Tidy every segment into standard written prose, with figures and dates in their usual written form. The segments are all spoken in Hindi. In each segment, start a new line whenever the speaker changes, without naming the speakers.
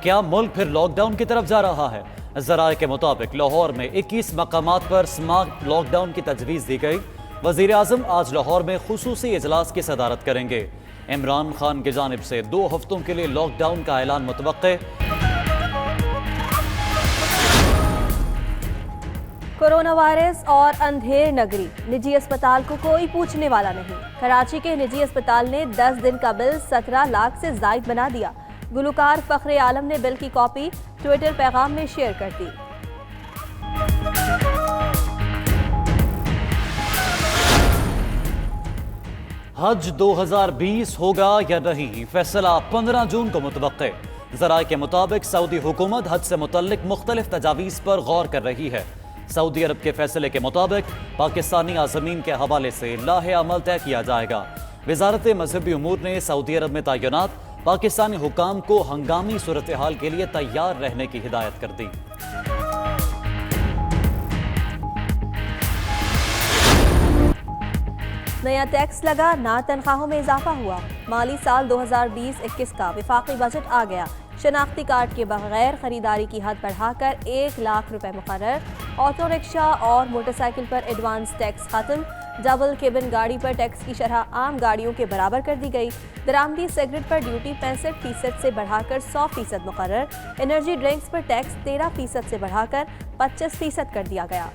क्या मुल्क फिर लॉकडाउन की तरफ जा रहा है? ज़राए के मुताबिक लाहौर में 21 मकामात पर स्मार्ट लॉकडाउन की तजवीज़ दी गई। वज़ीर आज़म आज लाहौर में खुसूसी इजलास की सदारत करेंगे। इमरान खान की जानिब से 2 हफ्तों के लिए लॉकडाउन का ऐलान मुतवक्के।
कोरोना वायरस और अंधेर नगरी, निजी अस्पताल को कोई पूछने वाला नहीं। कराची के निजी अस्पताल ने 10 दिन का बिल 17 लाख से जायद बना दिया। गुलकार फखरे आलम ने बिल की कॉपी ट्विटर पैगाम में शेयर कर दी।
हज 2020 होगा या नहीं, फैसला 15 जून को मुतवक्के। ज़राए के मुताबिक सऊदी हुकूमत हज से मुतल्लिक मुख्तलिफ तजावीज़ पर गौर कर रही है। सऊदी अरब के फैसले के मुताबिक पाकिस्तानी आज़मीन के हवाले से लाहे अमल तय किया जाएगा। वजारत मजहबी उमूर ने सऊदी अरब में तैनात पाकिस्तानी हुकाम को हंगामी सूरत हाल के लिए तैयार रहने की हिदायत कर दी।
नया टैक्स लगा, ना तनख्वाहों में इजाफा हुआ। माली साल 2020-21 का विफाकी बजट आ गया। शनाख्ती कार्ड के बगैर खरीदारी की हद बढ़ाकर 1 लाख रुपए मुकर्रर। ऑटो रिक्शा और मोटरसाइकिल पर एडवांस टैक्स खत्म। डबल केबिन गाड़ी पर टैक्स की शरह आम गाड़ियों के बराबर कर दी गई। दरामदी सिगरेट पर ड्यूटी 65% से बढ़ाकर 100% मुकर्रर। एनर्जी ड्रिंक्स पर टैक्स 13% से बढ़ाकर 25% कर दिया गया।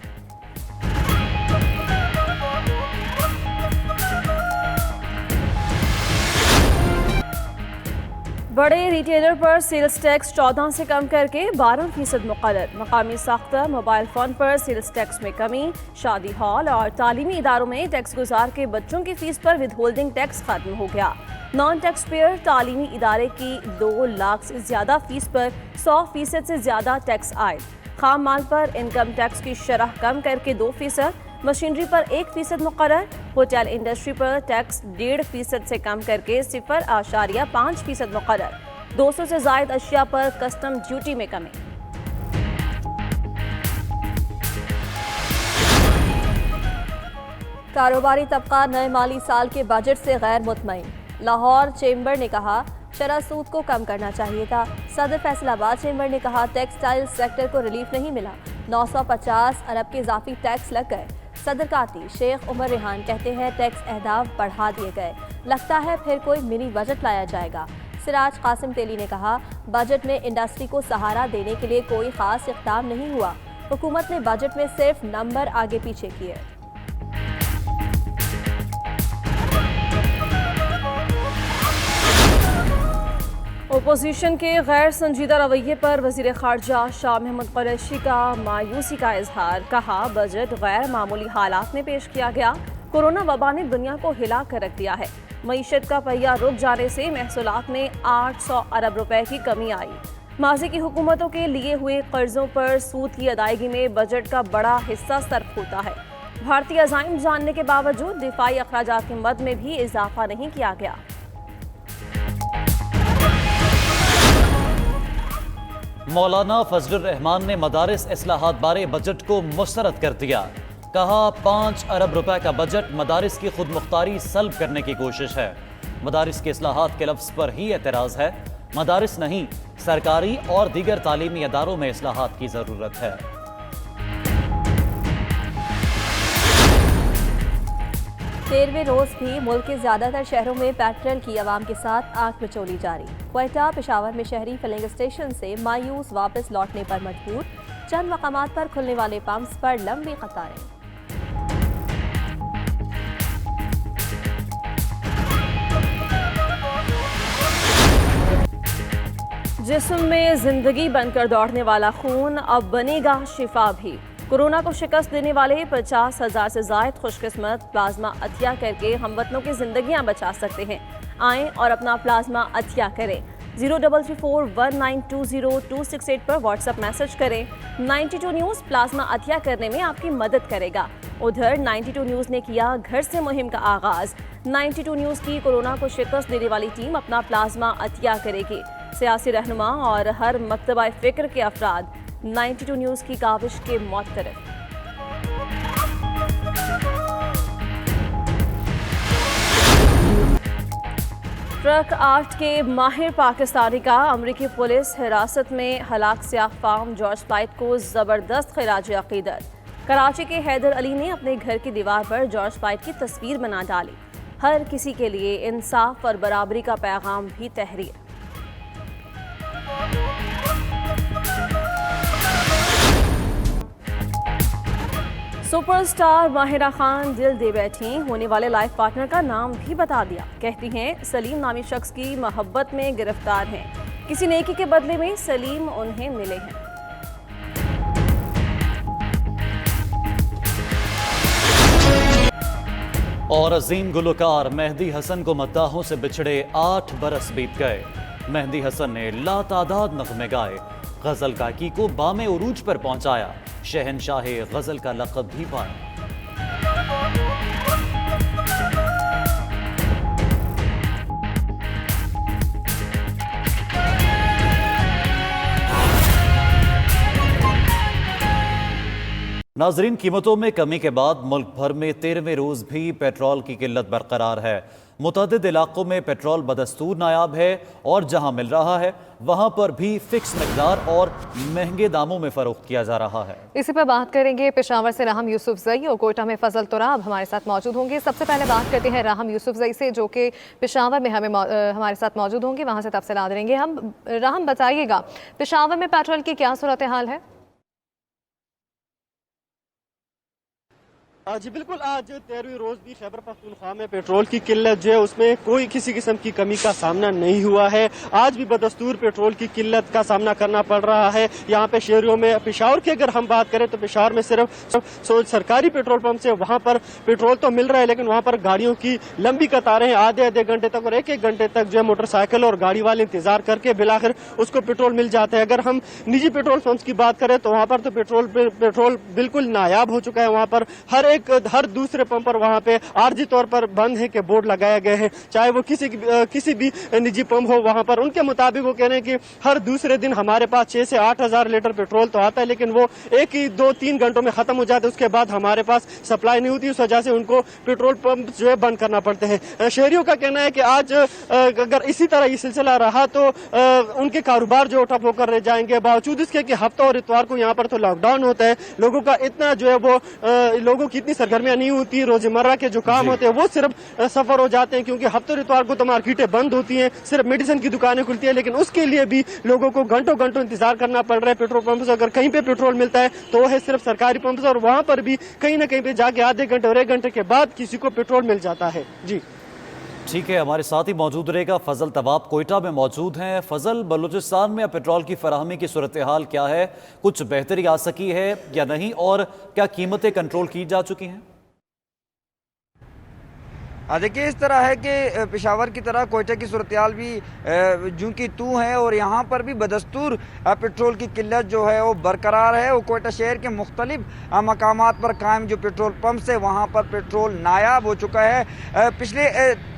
बड़े रिटेलर पर सेल्स टैक्स 14 से कम करके 12% मुकर्रर। मकामी साख्ता मोबाइल फ़ोन पर सेल्स टैक्स में कमी। शादी हॉल और तालीमी इदारों में टैक्स गुजार के बच्चों की फीस पर विदहोल्डिंग टैक्स खत्म हो गया। नॉन टैक्स पेयर तालीमी इदारे की 2 लाख से ज़्यादा फीस पर 100% से ज़्यादा टैक्स आए। खाम माल पर इनकम टैक्स की शरह कम करके 2%। मशीनरी पर 1% मुकर्रर। होटल इंडस्ट्री पर टैक्स 1.5% से कम करके 0.5% मुकर्रर। 200 से जायद अशिया पर कस्टम ड्यूटी में कमी। कारोबारी तबका नए माली साल के बजट से गैर मुतमईन। लाहौर चेंबर ने कहा शरह सूद को कम करना चाहिए था। सदर फैसलाबाद चेंबर ने कहा टेक्सटाइल सेक्टर को रिलीफ नहीं मिला। 950 अरब के इजाफी टैक्स लग गए। सदर काती शेख उमर रेहान कहते हैं टैक्स अहदाफ बढ़ा दिए गए, लगता है फिर कोई मिनी बजट लाया जाएगा। सिराज कासिम तेली ने कहा बजट में इंडस्ट्री को सहारा देने के लिए कोई खास इक़दाम नहीं हुआ। हुकूमत ने बजट में सिर्फ नंबर आगे पीछे किए। ओपोजिशन के गैर संजीदा रवैये पर वज़ीर ख़ारजा शाह महमूद कुरैशी का मायूसी का इजहार। कहा बजट गैर मामूली हालात में पेश किया गया। कोरोना वबा ने दुनिया को हिला कर रख दिया है। मईशत का पहिया रुक जाने से महसूलात में 800 अरब रुपए की कमी आई। माज़ी की हुकूमतों के लिए हुए कर्जों पर सूद की अदायगी में बजट का बड़ा हिस्सा सर्फ होता है। भारतीय अज़ाइम जानने के बावजूद दिफाई अखराजात की मद में भी इजाफा नहीं किया गया।
मौलाना फजलुर रहमान ने मदारिस इस्लाहात बारे बजट को मुस्तरद कर दिया। कहा 5 अरब रुपए का बजट मदारिस की खुद मुख्तारी सल्ब करने की कोशिश है। मदारिस के इस्लाहात के लफ्ज़ पर ही एतराज़ है। मदारिस नहीं, सरकारी और दीगर तालीमी इदारों में इस्लाहात की ज़रूरत है।
13वें रोज़ भी मुल्क के ज़्यादातर शहरों में पेट्रोल की आवाम के साथ आग मिचौली जारी। क्वेटा पेशावर में शहरी फिलिंग स्टेशन से मायूस वापस लौटने पर मजबूर। चंद मकामात पर खुलने वाले पंप्स पर लंबी कतारें। जिस्म में जिंदगी बनकर दौड़ने वाला खून अब बनेगा शिफा भी। कोरोना को शिकस्त देने वाले 50,000 से जायद खुशकिस्मत प्लाज्मा अतिया करके हमवतनों की जिंदगियां बचा सकते हैं। आएं और अपना प्लाज्मा अतिया करें। 03341920 पर व्हाट्सएप मैसेज करें। 92 न्यूज़ प्लाज्मा अतिया करने में आपकी मदद करेगा। उधर 92 न्यूज़ ने किया घर से मुहिम का आगाज। 92 न्यूज़ की कोरोना को शिकस्त देने वाली टीम अपना प्लाज्मा अतिया करेगी। सियासी रहनुमा और हर मकतबा फ़िक्र के अफराद 92 न्यूज़ की काविश के मुअत्तरफ़। ट्रक आर्ट के माहिर पाकिस्तानी का अमरीकी पुलिस हिरासत में हलाक सियाह फार्म जॉर्ज फ्लाइड को ज़बरदस्त खिराज अकीदत। कराची के हैदर अली ने अपने घर की दीवार पर जॉर्ज फ्लाइड की तस्वीर बना डाली। हर किसी के लिए इंसाफ और बराबरी का पैगाम भी तहरीर। सुपरस्टार माहिरा खान दिल दे बैठी, होने वाले लाइफ पार्टनर का नाम भी बता दिया। कहती हैं सलीम नामी शख्स की मोहब्बत में गिरफ्तार हैं। किसी नेकी के बदले में सलीम उन्हें मिले हैं।
और अजीम गुलकार मेहदी हसन को मद्दाहों से बिछड़े 8 बरस बीत गए। मेहदी हसन ने लातादाद नग़्मे गाए, गजल गायकी को बामे उरूज पर पहुंचाया, शहनशाह गजल का लक़ब भी पाया। नाजरीन, कीमतों में कमी के बाद मुल्क भर में 13वें रोज भी पेट्रोल की किल्लत बरकरार है। मुतअद्दिद इलाकों में पेट्रोल बदस्तूर नायाब है और जहां मिल रहा है वहां पर भी फिक्स मिकदार और महंगे दामों में फरोख्त किया जा रहा है।
इसी पर बात करेंगे। पेशावर से राहम यूसुफजई और कोयटा में फजल तुराब हमारे साथ मौजूद होंगे। सबसे पहले बात करते हैं राहम यूसुफजई से, जो कि पेशावर में हमारे साथ मौजूद होंगे, वहां से तफसीलात देंगे हम। राहम, बताइएगा पेशावर में पेट्रोल की क्या सूरत हाल है?
जी बिल्कुल, आज 13वीं रोज भी खैबर पख्तूनख्वा में पेट्रोल की किल्लत जो है उसमें कोई किसी किस्म की कमी का सामना नहीं हुआ है। आज भी बदस्तूर पेट्रोल की किल्लत का सामना करना पड़ रहा है। यहाँ पे शहरों में, पेशावर की अगर हम बात करें तो पेशावर में सिर्फ सरकारी पेट्रोल पंप से वहाँ पर पेट्रोल तो मिल रहा है, लेकिन वहाँ पर गाड़ियों की लंबी कतारें हैं। आधे घंटे तक और एक घंटे तक जो है मोटरसाइकिल और गाड़ी वाले इंतजार करके बिलाखिर उसको पेट्रोल मिल जाता है। अगर हम निजी पेट्रोल पंप की बात करें तो वहाँ पर तो पेट्रोल बिल्कुल नायाब हो चुका है। वहाँ पर हर दूसरे पंप पर वहाँ पे आर्जी तौर पर बंद है कि बोर्ड लगाए गए हैं, चाहे वो किसी भी निजी पंप हो। वहाँ पर उनके मुताबिक वो कह रहे हैं कि हर दूसरे दिन हमारे पास 6 से 8 हजार लीटर पेट्रोल तो आता है, लेकिन वो 1-2-3 घंटों में खत्म हो जाता है। उसके बाद हमारे पास सप्लाई नहीं होती, उस वजह से उनको पेट्रोल पंप जो है बंद करना पड़ते हैं। शहरियों का कहना है कि आज अगर इसी तरह ये सिलसिला रहा तो उनके कारोबार जो ठप होकर रह जाएंगे। बावजूद इसके कि हफ्ता और इतवार को यहाँ पर तो लॉकडाउन होता है, लोगों का इतना जो है वो लोगों की इतनी सरगर्मियां नहीं होती, रोजमर्रा के जो काम होते हैं वो सिर्फ सफर हो जाते हैं, क्योंकि हफ्ते और इतवार को तो मार्केटें बंद होती हैं, सिर्फ मेडिसिन की दुकानें खुलती है। लेकिन उसके लिए भी लोगों को घंटों इंतजार करना पड़ रहा है। पेट्रोल पंप से अगर कहीं पे पेट्रोल मिलता है तो वो है सिर्फ सरकारी पंप से, और वहां पर भी कहीं ना कहीं पे जाके आधे घंटे और 1 घंटे के बाद किसी को पेट्रोल मिल जाता है। जी
ठीक है, हमारे साथ ही मौजूद रहेगा फजल तवाब, कोयटा में मौजूद हैं। फजल, बलूचिस्तान में पेट्रोल की फराहमी की सूरत हाल क्या है? कुछ बेहतरी आ सकी है या नहीं, और क्या कीमतें कंट्रोल की जा चुकी हैं?
देखिए, इस तरह है कि पेशावर की तरह कोयटा की सूरत हाल भी जूं की तू है, और यहाँ पर भी बदस्तूर पेट्रोल की किल्लत जो है वो बरकरार है। वो कोयटा शहर के मुख्तलिफ मकामात पर कायम जो पेट्रोल पंप्स है वहाँ पर पेट्रोल नायाब हो चुका है। पिछले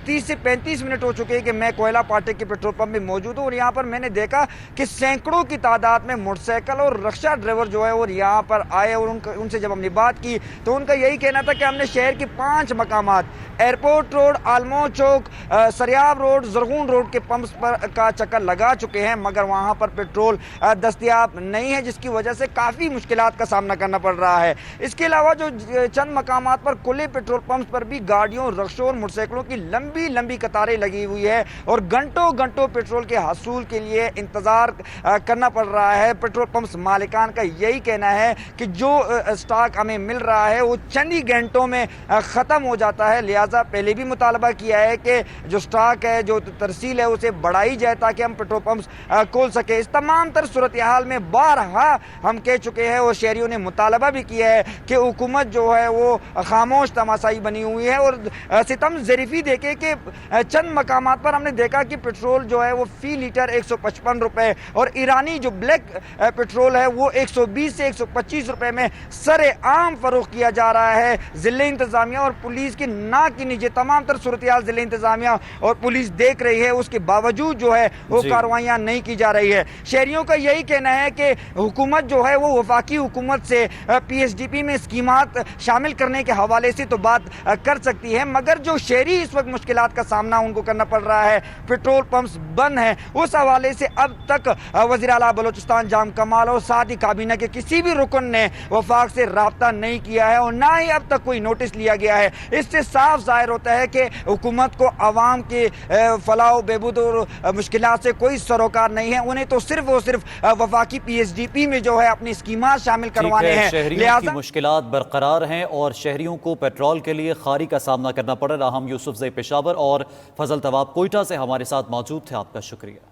30 से 35 मिनट हो चुके हैं कि मैं कोयला पाटे के पेट्रोल पंप में मौजूद हूँ, और यहाँ पर मैंने देखा कि सैकड़ों की तादाद में मोटरसाइकिल और रक्षा ड्राइवर जो है वो यहाँ पर आए, और उनसे जब हमने बात की तो उनका यही कहना था कि हमने शहर के 5 मकामात, एयरपोर्ट रोड, आलमो चौक, सरियाब रोड, जरगून रोड के पंप्स पर का चक्कर लगा चुके हैं, मगर वहाँ पर पेट्रोल दस्तयाब नहीं है, जिसकी वजह से काफ़ी मुश्किलात का सामना करना पड़ रहा है। इसके अलावा जो चंद मकामात पर खुले पेट्रोल पंप्स पर भी गाड़ियों, रक्षों और मोटरसाइकिलों की लंबी कतारें लगी हुई है, और घंटों पेट्रोल के हसूल के लिए इंतजार करना पड़ रहा है। पेट्रोल पंप्स मालिकान का यही कहना है कि जो स्टॉक हमें मिल रहा है वो चंद ही घंटों में ख़त्म हो जाता है। लिहाजा पहले भी मुतालबा किया है कि जो स्टॉक है, जो तरसील है, उसे बढ़ाई जाए ताकि हम पेट्रोल पंप्स खोल सके। इस तमाम तर सूरत हाल में बारहा हम कह चुके हैं, और शहरियों ने मुतालबा भी किया है कि हुकूमत जो है वो खामोश तमाशाई बनी हुई है, और सितम ज़रीफ़ी देखे कि चंद मकामात पर हमने देखा कि पेट्रोल जो है वो फी लीटर 155 रुपए, और ईरानी जो ब्लैक पेट्रोल है वो 120 से 125 रुपए में सरेआम फरोख्त किया जा रहा है। जिले इंतजामिया और पुलिस की नाक के नीचे तमाम तर सूरत हाल जिले इंतजामिया और पुलिस देख रही है, उसके बावजूद जो है वो कार्रवाइयां नहीं की जा रही है। शहरियों का यही कहना है कि हुकूमत जो है वो वफाकी हुकूमत से PSDP में स्कीमात शामिल करने के हवाले से तो बात कर सकती है, मगर जो शहरी इस वक्त मुश्किल मुश्किलात का सामना उनको करना पड़ रहा है। पेट्रोल पंप्स बंद हैं। उस हवाले से अब तक वज़ीर आला बलूचिस्तान जाम कमाल और साथ ही काबीना के किसी भी रुकन ने वफाक से रब्ता नहीं किया है और ना ही अब तक कोई नोटिस लिया गया है। इससे साफ जाहिर होता है कि हुकूमत को आवाम के फलाह बहबूद और मुश्किलात से कोई सरोकार नहीं है। उन्हें तो सिर्फ और सिर्फ वफाकी PSDP में जो है अपनी स्कीमात शामिल करवाने हैं।
शहरियों की मुश्किलात बरकरार हैं और शहरियों को पेट्रोल के लिए खारी का सामना करना पड़ रहा। राहम यूसुफजई पेशावर और फजल तवाब कोयटा से हमारे साथ मौजूद थे। आपका शुक्रिया।